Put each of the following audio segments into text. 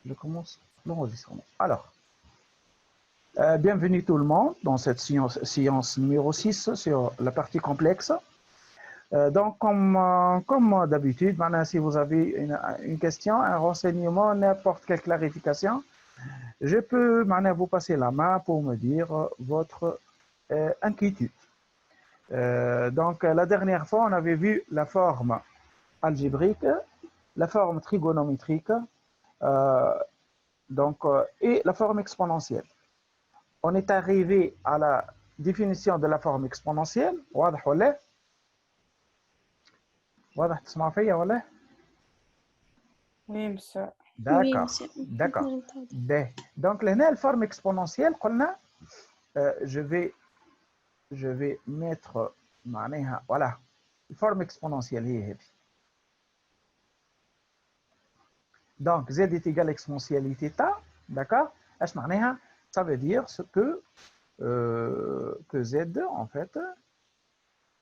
Je commence l'enregistrement. Alors, bienvenue tout le monde dans cette séance numéro 6 sur la partie complexe. Donc, comme d'habitude, maintenant, si vous avez une question, un renseignement, n'importe quelle clarification, je peux maintenant vous passer la main pour me dire votre inquiétude. Donc, la dernière fois, on avait vu la forme algébrique, la forme trigonométrique, et la forme exponentielle. On est arrivé à la définition de la forme exponentielle. واضح ولا؟ واضح تسمعوا فيا ولا؟ Oui, monsieur. D'accord. D'accord. Donc, la forme exponentielle, je vais mettre معناها voilà. Forme exponentielle هي هذه. Donc, z est égal à exponentielle θ, d'accord? ايش معناها؟ Ça veut dire ce que z, en fait,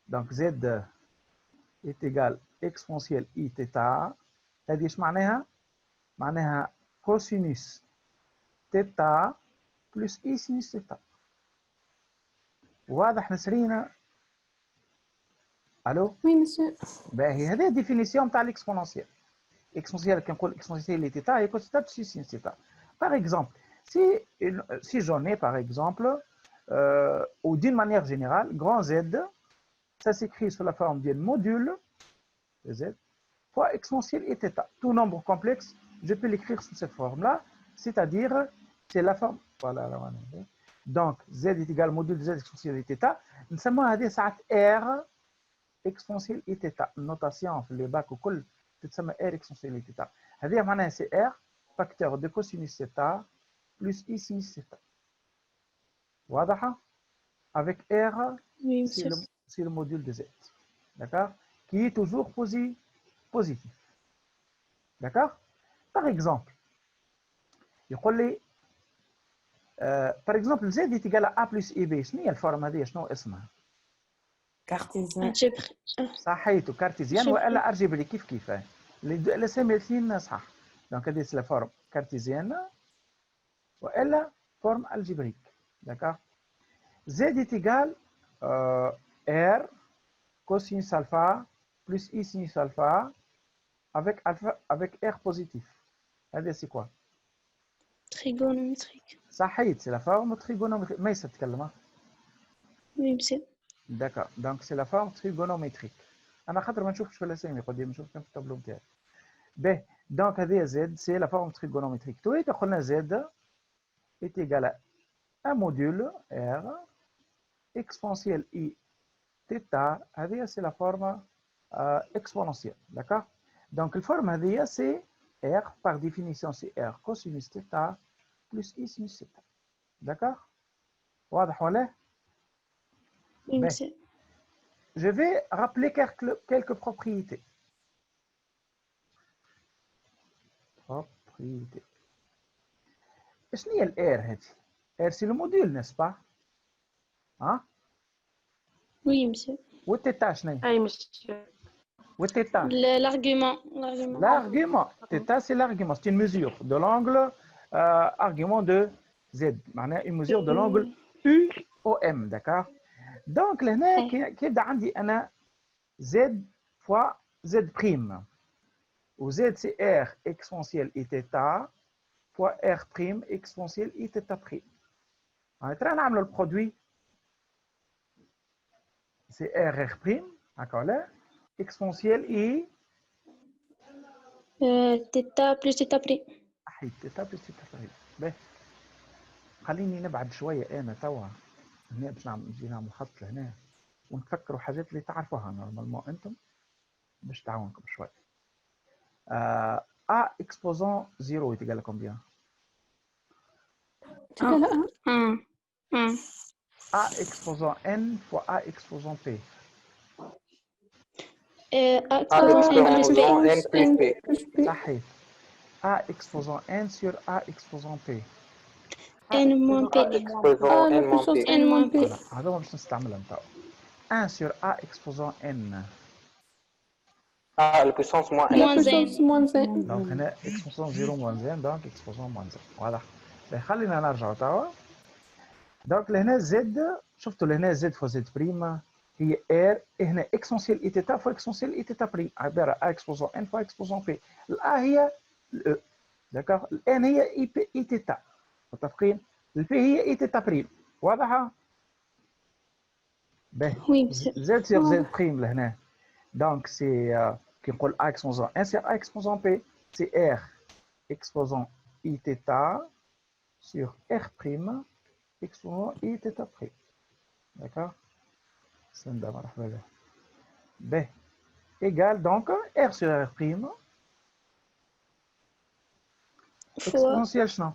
donc z est égal à exponentielle iθ. هذه ايش معناها؟ معناها cosinus θ plus i sinus θ. واضح نسرينا؟ الو؟ Oui, monsieur. باهي هذه الديفينيسيون تاع الاكسبونونسيال. اكسبونسيال كي نقول اكسبونسيال θ هي كوس θ بلس سينس θ. Par exemple, si j'en ai par exemple, ou d'une manière générale, grand Z, ça s'écrit sous la forme d'un module Z fois exponentielle et θ. Tout nombre complexe, je peux l'écrire sous cette forme-là, c'est-à-dire, c'est la forme, voilà. Donc, Z est égal au module de Z exponentielle et θ. Nous sommes à dire ça R exponentielle et θ. Notation, les bacs au col, c'est R exponentielle et θ. هذه معناها c'est R facteur de cosinus θ plus i sinus θ. واضحة? Avec R, Oui, c'est le module de Z. D'accord? Qui est toujours positif. D'accord? Par exemple, يقول لي par exemple Z est égal à A plus IB. شنو هي الفورم هذه؟ شنو اسمها؟ Cartésien. صحيت كارتيزيان والا ارجبري كيف الاسامي الاثنين صح. دونك هذه سي لا فورم كارتيزيان والا فورم الجبريك. D'accord? Z est égal R cosinus alpha plus I sinus alpha avec R positif. هذا c'est quoi? Trigonométrique. صحيت c'est la forme trigonométrique. ما يتكلم. Oui, monsieur. D'accord. Donc c'est la forme trigonométrique. أنا خاطر ما نشوفش في الأسامي قدام نشوف كان في التابلو نتاعي. B. Donc هذه Z c'est la forme trigonométrique. تو هيك قلنا Z est égal à un module R exponentielle I θ. هذه c'est la forme exponentielle. D'accord? Donc la forme هذه c'est R par définition c'est R cosinus θ plus I sinus θ. D'accord? واضح ولا؟ Oui, monsieur. Je vais rappeler quelques propriétés. ايش هي الاير هذه؟ اير سي لو موديل نيس با؟ ها؟ Oui, monsieur. والتيتا شنو هي؟ Aïe, monsieur. والتيتا؟ L'argument. L'argument. Θ c'est l'argument, c'est une mesure de l'angle argument de Z. معناها une mesure de l'angle UOM, d'accord? Donc لهنا كيبدا عندي انا Z fois Z prime. و Z c'est R exponentielle I θ fois R prime exponentielle I θ prime. ترى نعملوا البرودوي c'est R prime, d'accord là, exponentielle I θ plus θ prime. حيد θ plus θ prime. باهي خليني نبعد شويه انا توا هنا باش نجي نعمل خط لهنا ونتفكروا حاجات اللي تعرفوها نورمالمون انتم باش تعاونكم شويه. A exposant 0 est égal à combien? A exposant n fois A exposant p. A exposant n plus p. صحيح. A exposant n sur A exposant p. N moins p. exposant n moins p. N moins p. هذا باش نستعملهم توا. 1 sur A exposant n. البويسونس موان ان. Moins puissance n. moins n. دونك هنا اكسبوزون 0 موان ان دونك اكسبوزون موان ان. واضح. خلينا نرجعوا توا. دونك لهنا زد، شفتوا لهنا زد فوا زد بريم هي ار، هنا اكسبونسيال اي تيتا فوا اكسبونسيال اي تيتا بريم، عباره ا اكسبوزون ان فوا اكسبوزون بي. الا هي الاو، داكوغ. الان هي اي بي اي تيتا، متفقين؟ البي هي اي تيتا بريم، واضحه؟ باهي. Oui, monsieur. زد سيغ زد بريم لهنا، دونك سي كي نقول ا اكسبوزون ان سيغ ا اكسبوزون بي، سي ار اكسبوزون اي تيتا سيغ ار بريم اكسبوزون اي تيتا بريم، داكوغ. سندا مرحبا به. به égal donc R sur R prime Fois exponentielle شنو؟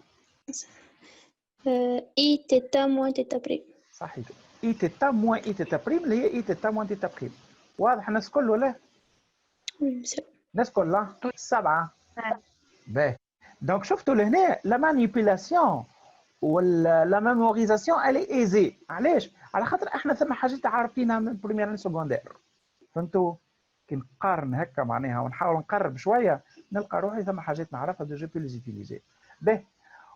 I θ moins θ prime. صحيح. اي تيتا موان اي تيتا بريم اللي هي اي تيتا موان تيتا بريم. واضح الناس الكل ولا؟ Oui, monsieur. الناس كلها؟ 7. باهي. دونك شفتوا لهنا لا مانيبيلاسيون ولا لا ميموريزاسيون الي ايزي. علاش؟ على خاطر احنا ثم حاجات عارفينها من بريمير سكوندير. فهمتوا؟ كي نقارن هكا معناها ونحاول نقرب شويه نلقى روحي ثم حاجات نعرفها دو جو بي لي زوتيليزي. باهي.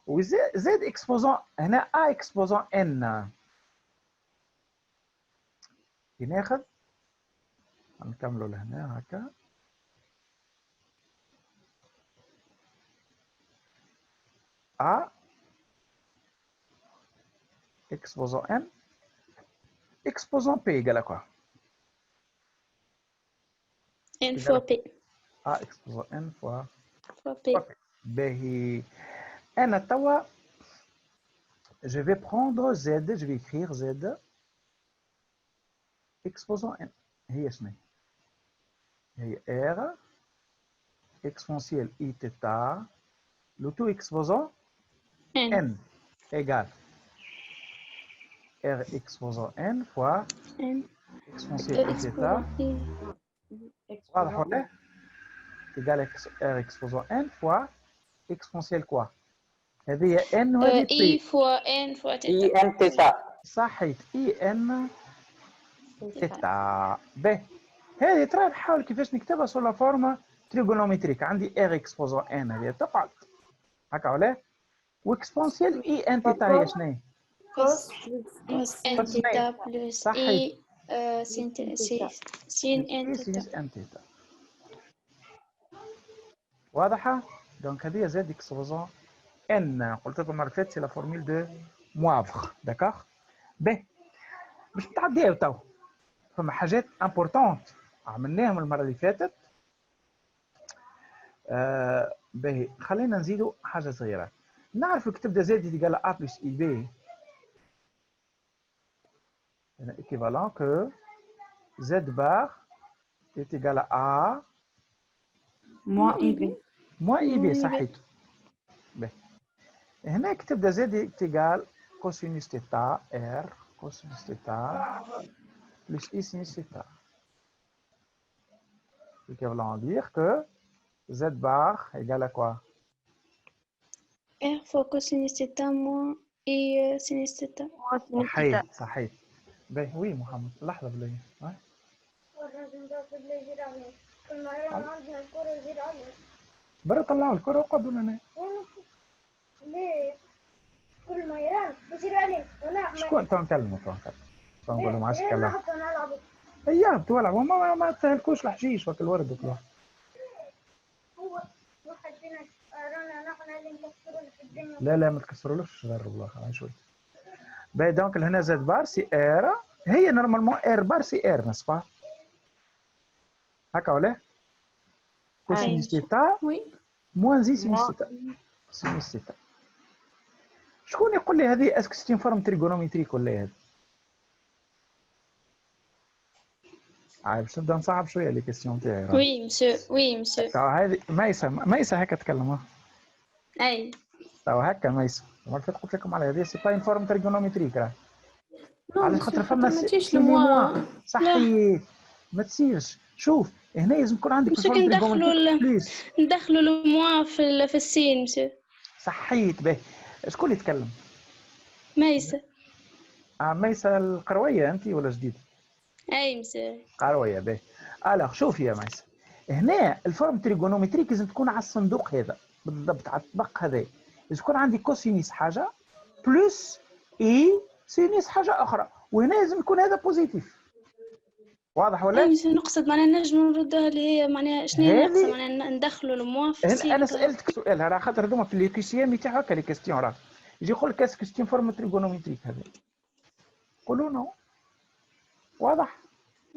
وزاد اكسبوزون هنا ا اكسبوزون ان. كي ناخذ نكملوا لهنا هكا. ا اكسبوزون ان اكسبوزون بي ايجال كوا؟ N fois P. ا اكسبوزون ان فوا Fois P. باهي. انا توا je vais prendre z, je vais écrire z exposant n. هي شنو هي؟ r exponentielle i θ le tout exposant N. n égale r exposant n fois N. exponentielle i θ. واضح ولا؟ égale r exposant n fois exponentielle quoi؟ هذه هي n وهذه I p. fois N fois θ. اي ان تيتا. صحيت اي ان تيتا. باهي. هذه ترى نحاول كيفاش نكتبها سو لا فورما تريغونومتريك. عندي ار اكسبوزون ان هذه تقعد هكا ولا؟ واكسبونسيال اي ان تيتا هي شنو؟ Cos N θ plus صحيح. I sin N اي θ. سينس ان تيتا. واضحه؟ دونك هذه زاد اكسبوزون ان. قلت لكم المره اللي فاتت سي لا فورميل دو موافغ. داكوغ. باهي. باش نتعداو تو فما حاجات امبورطونت عملناهم المره اللي فاتت. باهي. خلينا نزيدوا حاجه صغيره. نعرف كي تبدا زائد يتقال ا بلس اي بي هنا ايكيفالون كو زد بار يتقال ا Moins IB. موان اي بي. صحيت. باهي. هنا كي تبدا زائد يتقال كوسينوس تيتا ار كوسينوس تيتا بلس اي سينوس تيتا. Équivalent dire que z bar égale à quoi? R fois cosinus θ moins I sinus θ. صحيح صحيح. باهي. وي محمد لحظة بالله. برا طلعوا الكرة وقعدوا لنا. ليه؟ كل ما يران يصير عليه وانا شكون تو نكلموا تو نقولوا ما عادش ليه كلام. نحط نلعب اياه بتولع وما تهلكوش الحشيش وقت الورد وكله. هو واحد فينا رانا نحن اللي نكسروا في الدنيا. لا ما تكسرولوش غير والله خلينا شوي. باهي. دونك هنا زد بار سي ار هي نورمالمون ار بار سي ار نسبا هكا ولا؟ كوسينوس تيتا Oui. موان زي سينوس تيتا. سينوس تيتا. شكون يقول لي هذه اسكو سيتي فورم تريغونومتريك ولا هذه؟ باش نبدا نصعب شويه لي كيستيون تاعي. Oui, monsieur. Oui, monsieur. هذه ميسه هكا تكلم. أي. توا هكا ميسه. المره اللي فاتت قلت لكم على هذه سي با ان فورم تريغونومتريك راه. Non, على monsieur, خاطر خاطر فما ما تجيش سي الموا. صحيح. ما تصيرش. شوف هنا لازم يكون عندك monsieur فورم ندخلوا تريغونومتريك بليس. ندخلوا الموا في السين monsieur. صحيت. باهي. شكون اللي يتكلم؟ ميسة. ميسه القرويه انت ولا جديد؟ أي monsieur. قرويه. باهي. الوغ شوفي يا ميسه هنا الفورم تريغونومتريك لازم تكون على الصندوق هذا بالضبط، على الطبق هذا. لازم يكون عندي كوسينيس حاجه بلس اي سينيس حاجه اخرى، وهنا لازم يكون هذا بوزيتيف. واضح ولا؟ أي نقصد معناها نجم نردها اللي هي معناها شنو هي ناقصة، هذه معناها ندخلوا الموا في انا السيكا. سالتك سؤال، راه خاطر هذوما في لي كيسيام تاعو هكا لي كيستيون، راه يجي يقول لك اسكو ستين فورم تريغونومتريك هذا، قولوا نو. واضح؟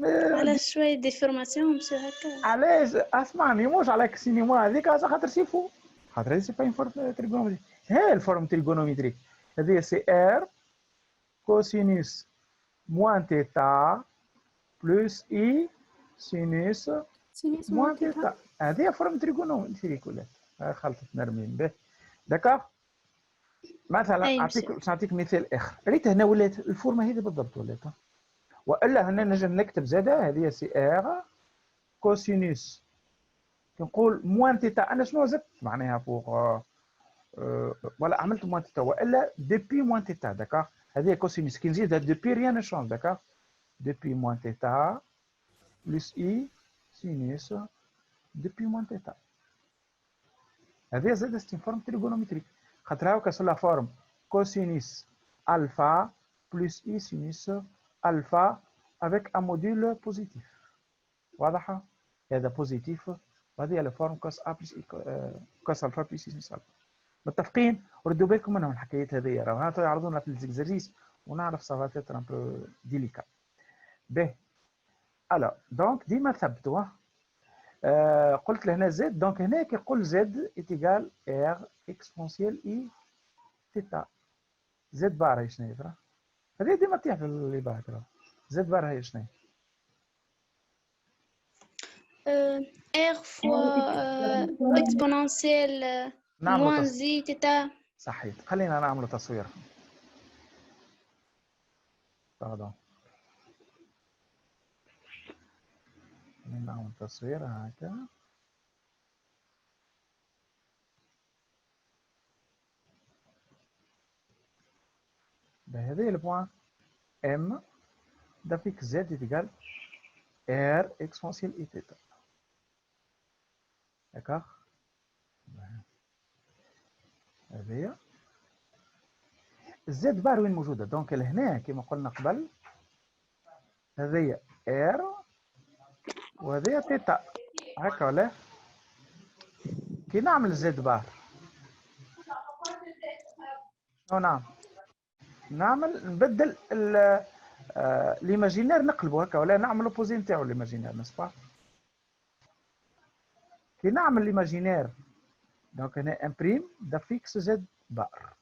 على شوية ديفورماسيون مش هكا. علاش؟ اسمعني، موش على السينما هذيك على خاطر سيفو، خاطر هذه سي با فورم تريغونومتريك. ها الفورم تريغونومتريك هذه سي ار كوسينوس موان تيتا بلس اي سينوس سينيس موان تيتا. هذه فورم تريغونومتريك ولات خلطت نرمين به. داكوغ. مثلا أي نعطيك مثال اخر، ريت هنا ولات الفورمه هذه بالضبط ولات، والا هنا نجم نكتب زاده هذه سي ار كوسينوس كنقول موان تيتا. انا شنو زدت معناها فوق ولا عملت موان تيتا والا دوبي موان تيتا. داكوغ. هذه كوسينوس كي نزيدها دوبي ريان شونج. داكوغ. دوبي موان تيتا بلس اي سينوس دوبي موان تيتا. هذه زاد ستين فورم تريغونومتريك، خاطر هاكا سو لا فورم كوسينوس الفا بلس اي سينوس الفا افيك ان موديل بوزيتيف. واضحه؟ هذا بوزيتيف وهذه لا فورم كوس ا بلس كوس الفا بلس سينوس الفا. متفقين؟ ردوا بالكم منهم الحكايات هذيا، راهو هاتو يعرضونا في الزكزرسيس ونعرف سافا تيتر ان بو ديليكا. به الو دونك ديما ثبتوا. قلت لهنا زد، دونك هنا كيقول زد ايتيغال ار اكسبونسيال اي تيتا. زد بار هي شنو هي؟ هذه ديما تطيح في اللي بعد. راه زد بار هي شنو هي؟ ار فوا اكسبونونسيال نعملوا موان زي تيتا. صحيت. خلينا نعملوا تصوير. باردون. نعمل تصوير هكا. بهذه البوان ام ده فيك زد يتقال ار اكسبونسيال اي تيتا. داكوغ. هذه الزد بار وين موجوده؟ دونك لهنا كما قلنا قبل هذه ار وهذه تيتا هكا ولا؟ كي نعمل زد بار شنو نعمل نبدل ليماجينير نقلبه هكا ولا نعمل اوبوزي نتاعو ليماجينير نسبا. كي نعمل ليماجينير دونك هنا امبريم دا فيكس زد بار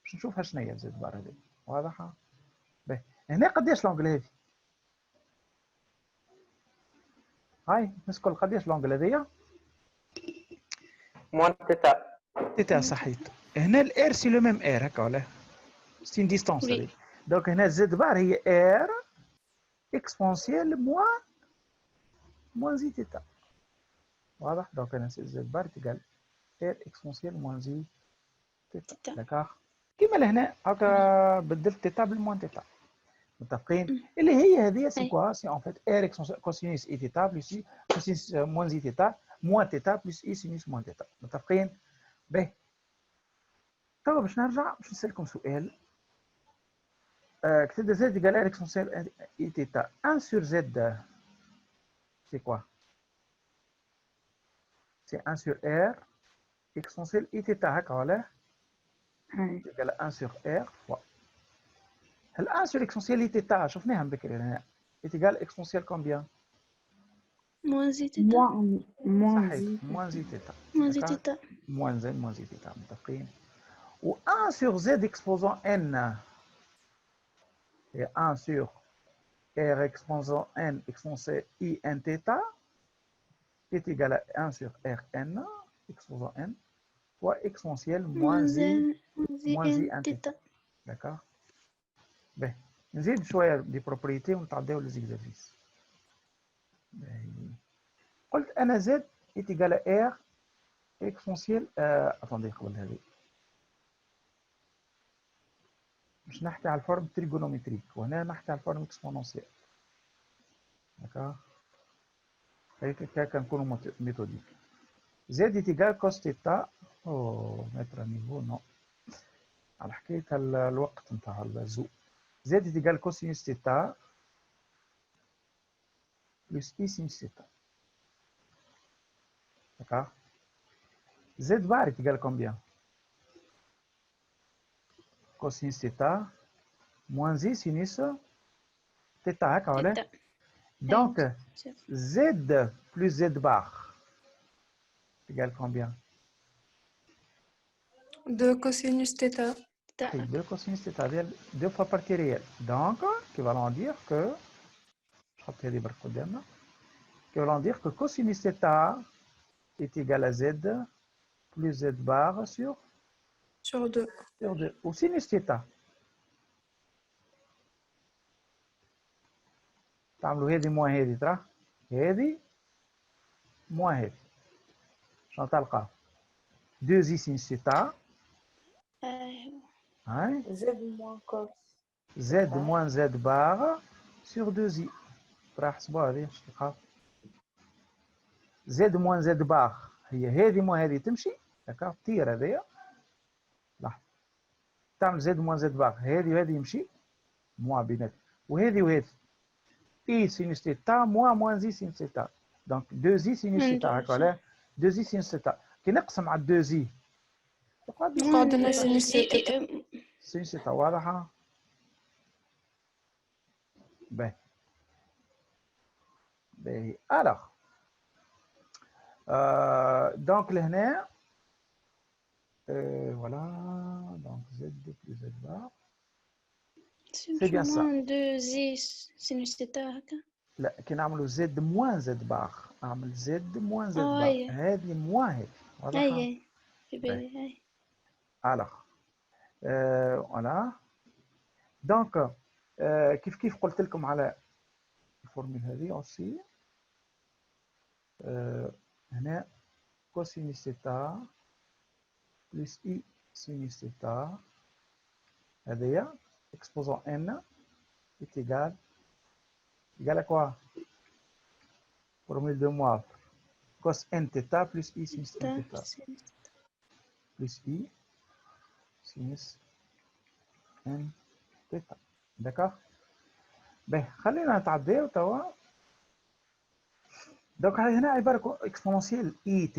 باش نشوفها شنو هي زد بار هذه. واضحه؟ باهي هنا قداش لونجل هذه؟ هاي نسكل قداش لونجل هذيا؟ موان تيتا. تيتا صحيت. هنا الار سي لو ميم ار هكا ولا؟ سي ديستونس هذه. دونك هنا زد بار هي ار اكسبونسيال موان زي تيتا. واضح؟ دونك هنا زد بار تقال ار اكسبونسيال موان زي تيتا. داكوغ. كيما لهنا هكا بدلت تيتا بالموان تيتا. متفقين؟ اللي هي هذه سي كوا؟ سي ان فيت ار كوسينوس اي تيتا بلس اي كوسينوس موان زي تيتا موان تيتا بلس اي سينوس موان تيتا. متفقين؟ باهي. توا باش نرجع باش نسألكم سؤال. كتبنا زد يقال ار اكسبونسيال اي تيتا 1 سور زد سي كوا؟ سي 1 سور ار اكسبونسيال اي تيتا هكا ولا؟ يقال 1 سور ار فوا هل 1 سور اكسبونسيال اي تيتا شفناها من بكري هنا يتقال اكسبونسيال كومبيان؟ موان زي تيتا. صحيح موان زي تيتا. موان زي تيتا. موان زي تيتا. متفقين؟ و 1 سور زد اكسبوزون ان هي 1 سور ار اكسبوزون ان اكسبونسيال اي ان تيتا est égal à 1 sur Rn exposant n fois exponentielle moins i n θ. D'accord. باهي نزيد شويه دي بروبريتي ونتعداو ليزيكزارسيس. قلت انا زد est égal à r exponentielle attendez قبل هذه باش نحكي على الفورم تريغونومتريك وهنا نحكي على الفورم اكسبونونسيال. داكوغ. هكا كنكونوا ميثوديك. زد إيتيغال كوس تيتا. أو متر نيفو نو على حكاية الوقت نتاع الزو. زد إيتيغال كوسينوس تيتا بلس إي سينوس تيتا. D'accord. Z bar est égal à combien? Cosinus θ moins I sinus θ, hein, تتا. donc شوف. Z plus Z bar égale combien? 2 cosinus θ. تتا. C'est 2 cosinus θ, deux fois partie réelle. Donc, équivalent dire que, je rappelle les barres قدامنا, équivalent dire que cosinus θ est égal à Z plus Z bar sur 2. 2. Ou sinus θ. تعملوا هذه موان هذه ترى هذه موان هذه شنو تلقى 2 زي سين سيتا أيوة. هاي Z moins cos. زد موان زد باغ سور 2 زي ترى حسبوها هذه شنو تلقى زد موان زد باغ هي هذه موان هذه تمشي هكا طير هذايا لحظة تعمل زد موان زد باغ هذه وهذه يمشي موان بينات وهذه اي سينوس تيتا موان زي سينوس تيتا دونك 2 زي سينوس تيتا هكا ولا 2 زي سينوس تيتا كي نقسم على 2 زي نقعد لنا سينوس تيتا. سينوس تيتا واضحة باهي باهي الوغ دونك لهنا فوالا دونك زد بلس زد بار سي bien ça. موان دو زي سينوس تتا هكا. لا كي نعملوا زد موان زد بار نعمل زد موان زد بار أي. هذه موان هذه واضحة أي في بالي أي. الوغ فوالا دونك كيف قلت لكم على الفورمول هذه اوسي هنا كوسينوس تيتا بلس اي سينوس تيتا هذايا exposant n est égal à quoi? Formule de Moivre. Cos n θ plus i sinus n θ plus i sinus n θ. D'accord? Ben, خلينا نتعداو توا. Donc هنا عبارة exponentielle i θ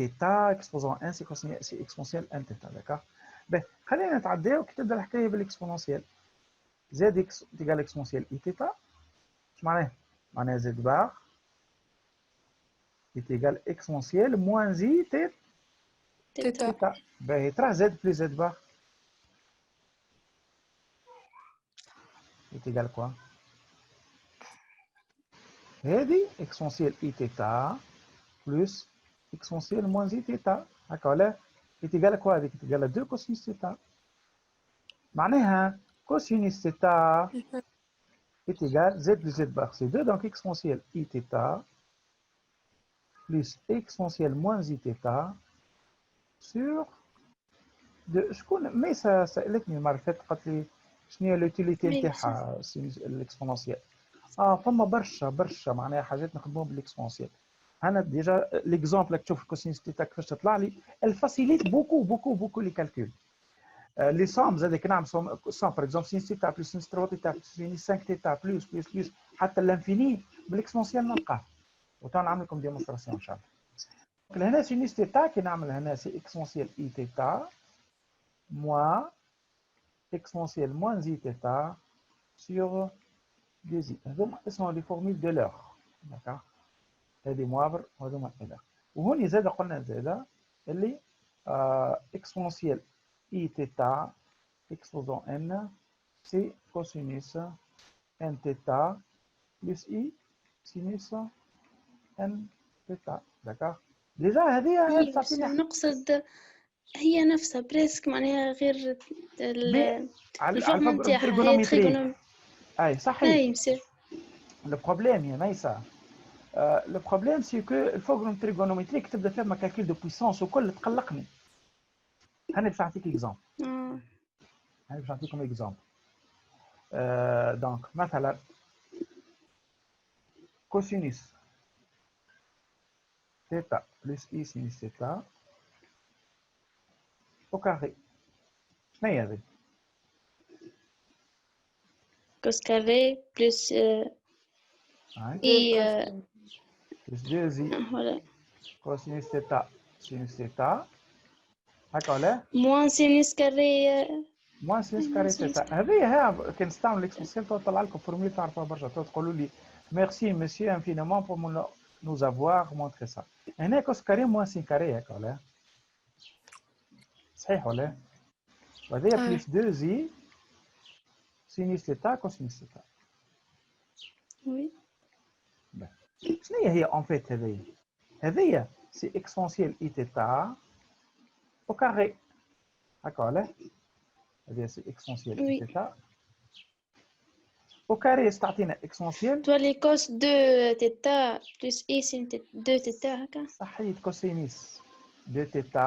exposant n c'est exponentielle n θ. D'accord? Ben, خلينا نتعداو كي تبدا الحكاية بالاكسبونونسيال. Z est égal à exponentielle i θ. ايش معناه؟ معناها Z بار est égal exponentielle moins i تيتا. θ. باهي ترى Z plus Z بار est égal quoi؟ هذه exponentielle i θ plus exponentielle moins i θ هكا ولا؟ est égal à quoi هذيك؟ est égal à 2 cosinus θ. معناها cosinus θ est égal Z plus Z bar, c'est 2, donc exponentielle i θ plus exponentielle moins i θ sur 2. Mais ça سألتني المرة اللي فاتت قالت لي شنو هي l'utilité نتاعها الاكسبونونسيال. فما برشا معناها حاجات نخدموها بالاكسبونونسيال. انا ديجا ليكزومبل اللي تشوف الكوسينوس تيتا كيفاش تطلع لي الفاسيليت بوكو لي كالكول. Les sommes زاد كي نعمل somme par exemple sin θ plus sin 3 θ plus sin 5 θ plus حتى الانفيني بالاكسبونسيال نلقاه. وتو نعمل لكم ديمونستراسيون ان شاء الله. هنا سينوس تيتا كي نعمل هنا سي اكسبونسيال اي تيتا موان اكسبونسيال موان زي تيتا سور دي زي. هذوما اسمهم لي فورمول دو لور. داكوغ هذه موافر وهذوما الى. وهوني زاد قلنا زاد اللي اكسبونسيال i θ exposant n c'est cosinus n θ plus i sinus n θ. d'accord déjà هذه تعطينا نقصد هي نفسها بريسك معناها غير الفورم التريغونومتري. اي صحيح. اي مسير. لو بروبليم يا ميسا لو بروبليم سي كو الفورم التريغونومتري تبدا فيها ما كالكول دو بويسونس وكل تقلقني. هاني باش نعطيك اكزومبل. هاني باش نعطيكم اكزومبل. دونك مثلا كوسينوس θ plus I sinus θ au carré. شنو هي هذه؟ cos carré plus I plus 2i voilà cosinus θ sinus θ هكا ولا؟ moins sinus carré moins sinus carré θ. هذه كنستعمل l'exponentielle تطلع لكم فورميل تعرفوها برشا تقولوا لي merci monsieur infiniment pour nous avoir montré ça. هنا cos carré moins sin carré هكا ولا؟ صحيح ولا؟ وهذه plus 2i sinus θ cosinus θ. oui شنو هي en fait هذه c'est exponentielle i θ au carré هكا ولا؟ هذه c'est exponentielle i θ au carré تعطينا exponentielle toi les cos 2 θ plus I sin 2 θ هكا صحيت cosinus 2 θ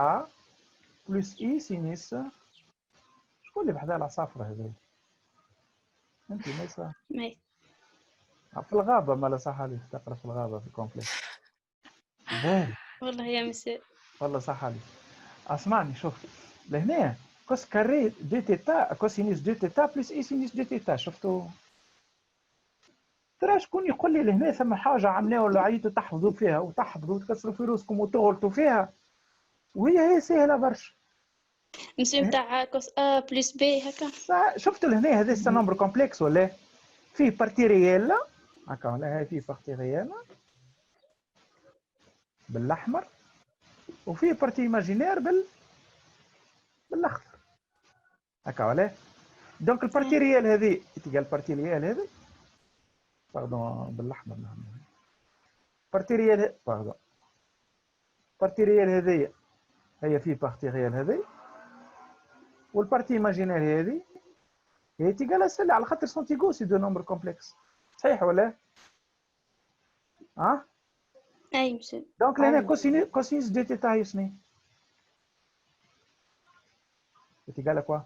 plus i sinus شكون اللي بحذا العصافرة هذه؟ انت ميسا oui في الغابة مالا صح عليك تقرا في الغابة في الكومبلكس باهي والله يا مساء والله صح عليك اسمعني شوف لهنا كوس كاري 2 تيتا كوسينيس 2 تيتا بلس اي سينيس 2 تيتا شفتوا ترى شكون يقول لي لهنا ثم حاجة عملناها ولا عيتوا تحفظوا فيها وتحفظوا وتكسروا في روسكم وتغلطوا فيها وهي سهلة برشا مساء نتاع كوس A plus B هكا شفتوا لهنا هذا سي نمبر كومبلكس ولا فيه بارتي ريال هكا ولا هاي فيه بارتي ريال بالاحمر وفيه بارتي ايماجينير بالاخضر هكا ولا دونك البارتي ريال هذه تلقى البارتي ريال هذه باردون بالاحمر بارتي ريال باردون بارتي ريال هذه هي فيه بارتي ريال هذه والبارتي ايماجينير هذه هي تلقى سهله على خاطر سون تيغو سي دو نومبر كومبلكس صحيح ولا ها اي مساء دونك لهنا كوسينيس دو تيتا هي شنو تلقى كوا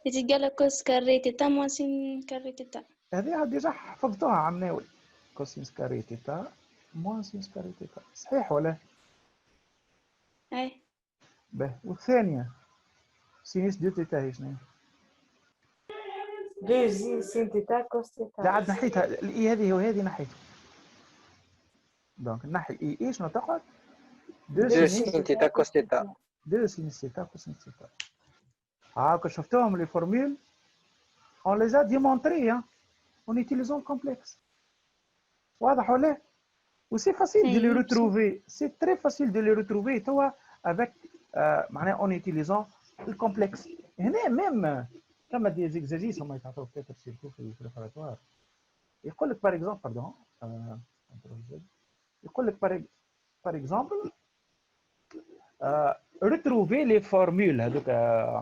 يتلقى كوس كاري تيتا moins sin كاري تيتا هذه ديجا حفظتوها عمناوي كوسينس كاري تيتا موان سينس كاري تيتا صحيح ولا اي باهي والثانيه سينيس دو تيتا هي شنو 2 زين سين تيتا كوس تيتا لا عاد نحيتها الاي هذه وهذه نحيتها دونك نحي اي اي شنو تقعد 2 سين تيتا كوس تيتا 2 سينيس تيتا كوسينس تيتا هاكا شفتوهم لي فورمول on les a démontrés hein, en utilisant le complexe واضح ولا و c'est facile de les retrouver c'est très facile de les retrouver توا avec معناها en utilisant le complexe هنا même كما دي زيكزارسيس هما يتعطوا peut-être surtout في البريباراتوار يقول لك par exemple pardon يقول لك par exemple retrouver les formules هذوك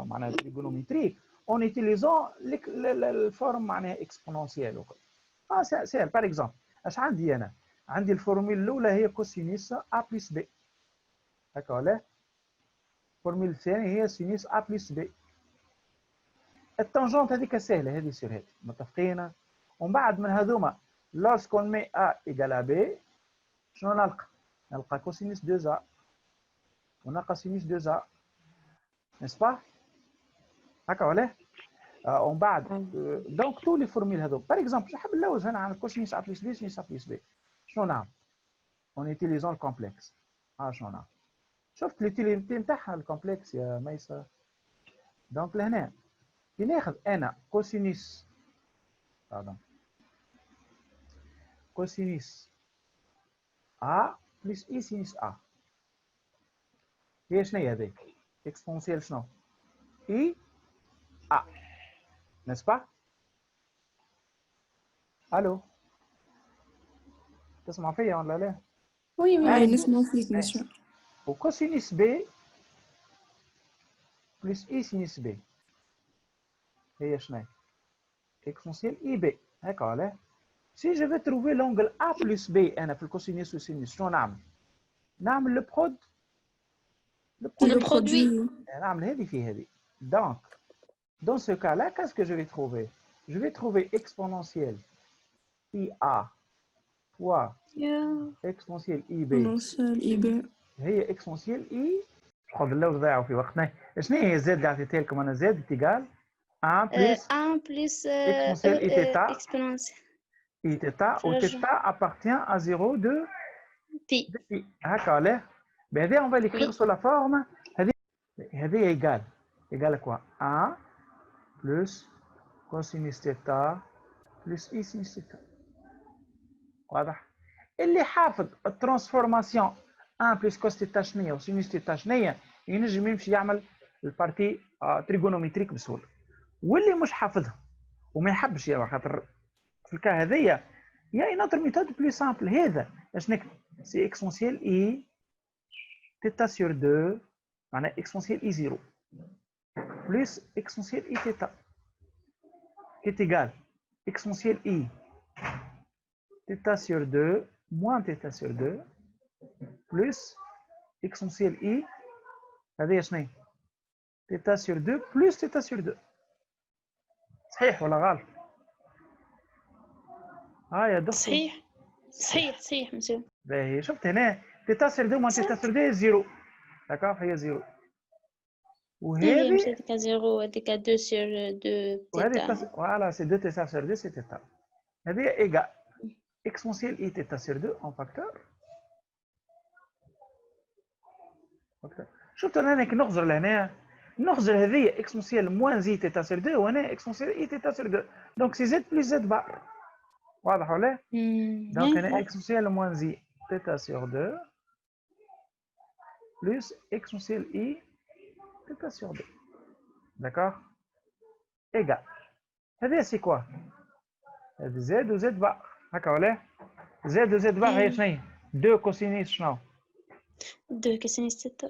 معناها trigonométriques en utilisant le forme معناها exponentielle وكل سهل par exemple اش عندي انا عندي الفورمول الاولى هي كوسينيس ا بلس بي هكا ولا الفورمول الثانيه هي سينيس ا بلس بي التانجنت هذيك سهله هذه يصير هذه متفقين ومن بعد من هذوما لورسكون مي ا ايكال بي شنو نلقى كوسينيس 2 ا ونلقى سينيس 2 ا n'est-ce pas هكا ولا ومن بعد دونك تو لي فورمول هذو باغ اكزومبل نحب نلوج هنا على كوسينيس ا بلس بي سينيس ا بلس بي شنو نعمل اون يوتيليزون الكومبلكس شنو نعمل شفت اليوتيليتي نتاعها الكومبلكس يا ميسا دونك لهنا كي ناخذ انا كوسينيس باردون كوسينيس ا بلس اي سينيس ا هي شنو هي هذيك اكسبونسيال شنو اي ا n'est-ce pas الو تسمع فيا ولا لا Oui, نسمع فيك مسيو. وكوسينيس بي بلس اي سينيس بي هي شنو اكسبونسيال اي بي هكا ولا سي جو في تروفي لونغل ا بلس بي انا في الكوسينيس والسينيس شنو نعمل لو برود le produit نعمل هذه في هذه دونك dans ce cas là qu'est-ce que je vais trouver exponentielle IA fois اكسبونسيال اي بي نص الاي بي. هي اكسبونسيال اي. خذ الله وضيعوا في وقتنا. شنو هي زد اللي عطيتها لكم انا؟ زد تيغال 1 بلس 1 بلس اكسبونسيال اي تيتا اكسبوننسيال اي تيتا و تيتا ابارتيان ا 0 دو بي. بي. هكا علاه. بهذه اون فا ليكريغ سو لا فورم هذه ايغال كوا 1 بلس كوسينوس تيتا بلس اي سينوس تيتا. واضح؟ اللي حافظ الترانسفورماسيون 1 بلس كوس تيتا شنية وسينوس تيتا شنية ينجم يمشي يعمل البارتي تريغونومتريك بسهوله. واللي مش حافظها وما يحبش يروح خاطر في الكا هذيا يا اون اوتر ميثود بلو سامبل. هذا اش نكتب؟ سي اكسبونسيال اي تيتا سور 2 معناها اكسبونسيال اي 0 بلس اكسبونسيال اي تيتا qui est égal exponentielle i θ sur 2 moins θ sur 2 plus exponentielle i هذه شنو؟ θ sur 2 plus θ sur 2. صحيح ولا غلط؟ يا دكتور صحيح مسيو. باهي شفت هنا θ sur 2 moins θ sur 2 0. داكوغ هي 0 هي مش وهذه هذيك 0 وهذيك 2 سير 2 وهذه تيتا. فوالا سي 2 θ sur 2 سي θ. هذه ايغال exponentielle i θ sur 2 en facteur. شفت انا كي نخزر لهنا نخزر هذه exponentielle moins i θ sur 2 وهنا exponentielle i θ sur 2 دونك سي زد بلس زد بار. واضح ولا؟ دونك هنا exponentielle moins i θ sur 2 plus exponentielle i θ sur 2. D'accord? Égal. هذه سي كوا؟ هذه زد وزد بار. هكا ولا؟ زد وزد بار هي شنو هي؟ 2 كوسينيس شنو؟ 2 كوسينوس تيتا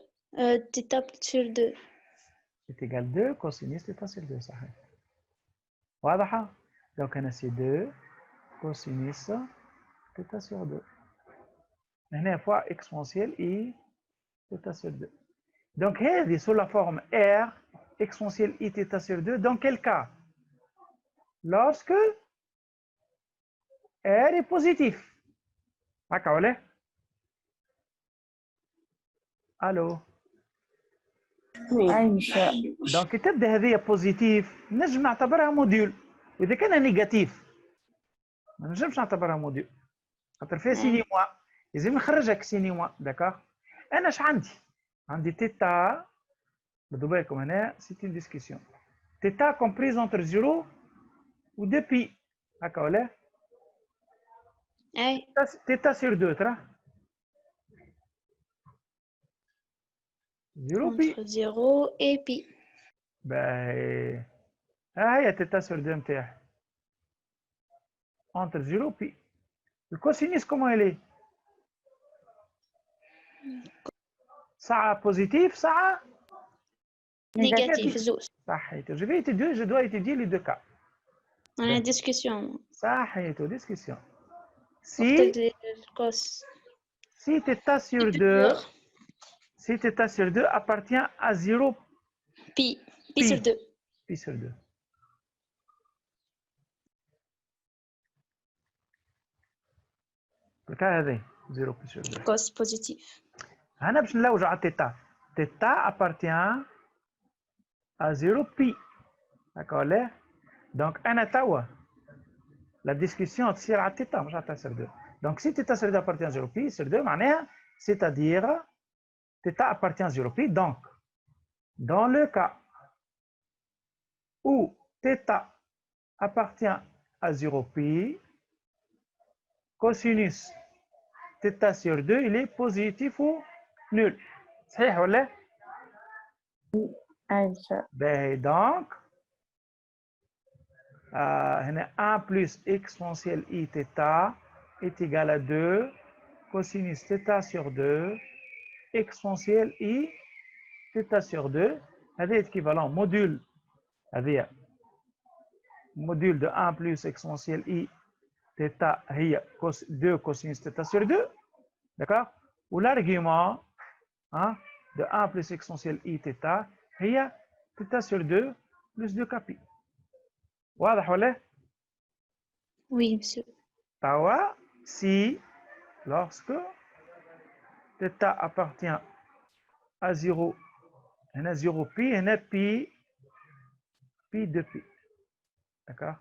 تيتا سير 2 c'est égal 2 cosinus θ sur 2 صحيح. واضحة؟ دونك أنا سي 2 cosinus θ sur 2. هنا فوا exponentielle i θ sur 2. Donc هذه sous la forme r exponentielle i θ sur 2 dans quel cas? Lorsque r est positif. هكا ولا؟ الو. دونك تبدا هذه بوزيتيف نجم نعتبرها موديول، واذا كان نيجاتيف ما نجمش نعتبرها موديول خاطر فيها سيني موا، لازم نخرجها كسيني موا. داكوغ. انا اش عندي تيتا، بدو بالكم هنا سي اون ديسكسيون تيتا كومبريز انتر 0 و 2 بي. هكا ولا؟ اي تيتا سور 2 ترى 0 بي. 0 اي بي. باهي ها هي تيتا سور 2 نتاعي انتر 0 بي. الكوسينيس كومون الي؟ ساعة بوزيتيف ساعة نيجاتيف زوج. صحيتو. جو dois étudier les deux cas. On a une discussion. صحيتو ديسكسيون. وقت الكوس. Si θ sur 2 si θ sur 2 appartient à 0 بي sur 2. pi sur 2. الكا هذا 0 بي sur 2. كوس بوزيتيف. هنا باش نلوجوا على تيتا. تيتا appartient à 0 بي. هكا ولا؟ دونك انا توا لا ديسكسيون تصير على تيتا مش على تيتا sur 2. دونك سي تيتا sur 2 appartient à 0 بي sur 2 معناها c'est-à-dire θ appartient à 0 pi. Donc, dans le cas où θ appartient à 0 pi, cosinus θ sur 2, il est positif ou nul. صحيح ولا؟ باهي donc هنا 1 plus exponentielle i θ est égal à 2 cosinus θ sur 2 exponentielle i θ sur 2. هذا équivalent module هذه module de 1 plus exponentielle i θ هي 2 cosinus θ sur 2. d'accord. و l'argument de 1 plus exponentielle i θ هي θ sur 2 plus 2 كابي. واضح ولا؟ Oui, monsieur. توا si lorsque θ appartient à 0 هنا 0 بي هنا بي دو بي d'accord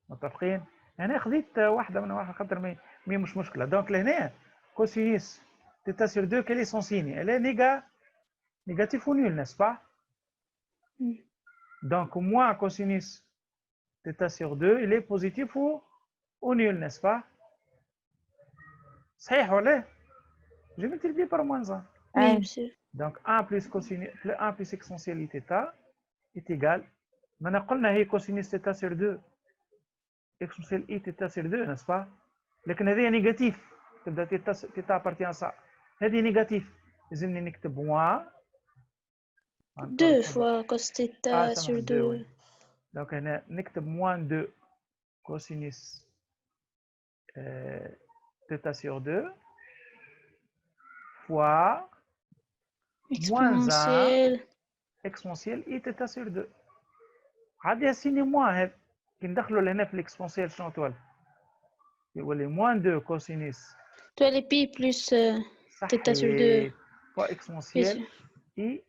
متفقين هنا خذيت واحده من واحد خاطر مي مش مشكله دونك لهنا كوسينيس θ sur 2 quel est son signe elle est négatif ou nul n'est-ce pas donc moins cosinus θ sur 2 il est positif ou nul n'est-ce pas صحيح ولا je multiplie par moins 1 Oui, monsieur. donc 1 plus cosinus 1 plus exponentielle θ est égal ما قلنا هي cosinus θ sur 2 exponentielle θ sur 2 n'est-ce pas لكن هذه نيجاتيف تبدا θ appartient à ça هذه نيجاتيف لازمني نكتب moins 2 fois cos θ sur 2. Donc, هنا نكتب moins 2 cosinus θ sur 2 fois moins 1 exponentielle I θ sur 2. عادي سيني موان هذا كي ندخلوا لهنا في الاكسبونسيال شنو تولي؟ يولي moins 2 cosinus Tu as les pi plus θ sur 2. fois exponentielle I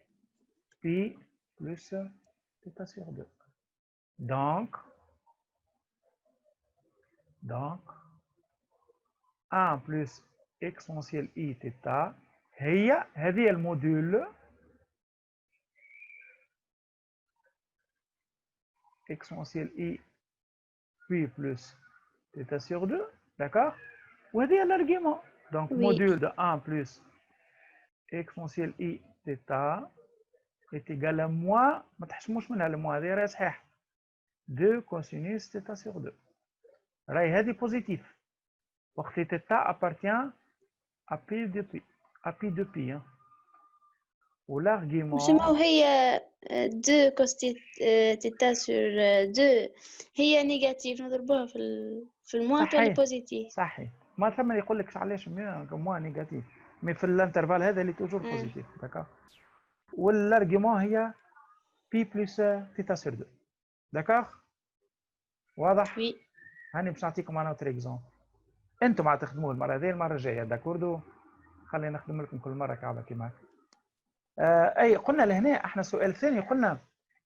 pi plus θ sur 2. Donc 1 plus exponentielle I θ هذه الموديول exponentielle I puis plus θ sur 2 d'accord وهذه l'argument donc Oui. module de 1 plus exponentielle I θ est égal à moins ما تحشموش منها الموا هذه راهي صحيح 2 cosinus θ sur 2 راهي هذه بوزيتيف وقت θ appartient à pi de pi à pi de pi hein. والargument سمعوا هي 2 cos θ sur 2 هي نيجاتيف نضربوها في الموا تولي بوزيتيف. صحيح ما ثم يقول لك علاش موا نيجاتيف مي في الانترفال هذا اللي توجور بوزيتيف داكور والارغيومون هي بي بلس θ sur 2 داكور واضح وي هاني باش نعطيكم انا اوتر اكزومبل انتم عاد تخدموه المره هذه المره الجايه داكوردو خلينا نخدم لكم كل مره كعبه كيما اي قلنا لهنا احنا السؤال الثاني قلنا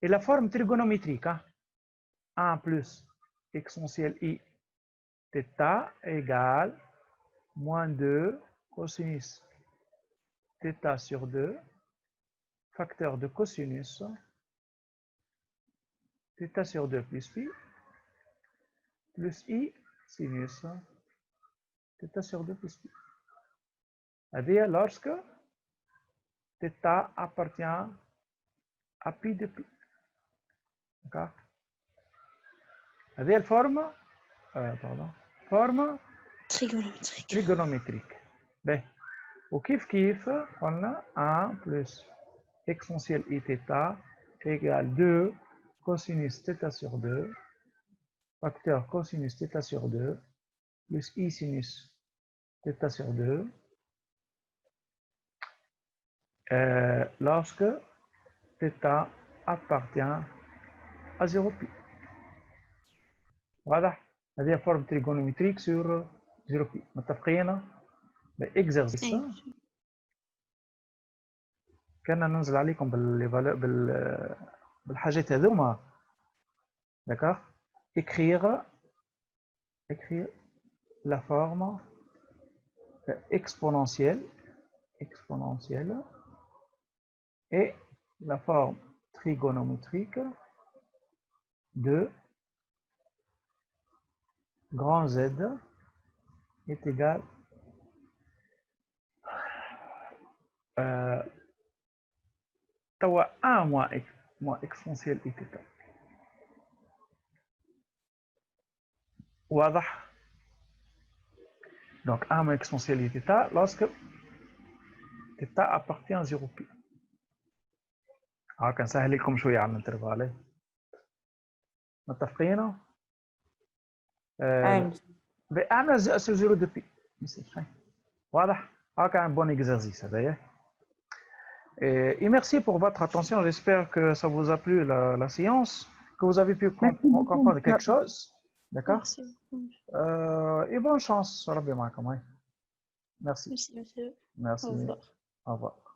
الى فورم تريغونومتريك 1 plus exponentielle I θ égale moins 2 cosinus θ sur 2 facteur de cosinus θ sur 2 plus pi plus I sinus θ sur 2 plus pi. C'est-à-dire lorsque θ appartient à pi de pi. D'accord. هذه الفورمة فورمة trigonométrique. باهي وكيف قلنا 1 plus exponentielle I θ égale 2 cosinus θ sur 2 facteur cosinus θ sur 2 plus I sinus θ sur 2 lorsque θ appartient à 0 pi. واضح؟ هذه فورم تريغونومتريك sur 0 pi. متفقين؟ باكزرسيس كان ننزل عليكم بالحاجات هذوما. D'accord? Écrire la forme exponentielle et la forme trigonométrique de grand Z est égal à 1 moins exponentielle I θ. واضح؟ Donc 1 moins exponentielle I θ lorsque θ appartient à 0 pi. هاكا نسهل لكم شويه على الانترفال. متفقين؟ اعمل 0 دو بي. واضح؟ هاكا un bon exercice هذايا. Et merci pour votre attention. J'espère que ça vous a plu la séance, que vous avez pu comprendre quelque chose. D'accord? Et bonne chance. ربي معكم. Merci. Merci, monsieur. Au Merci. revoir. Au revoir.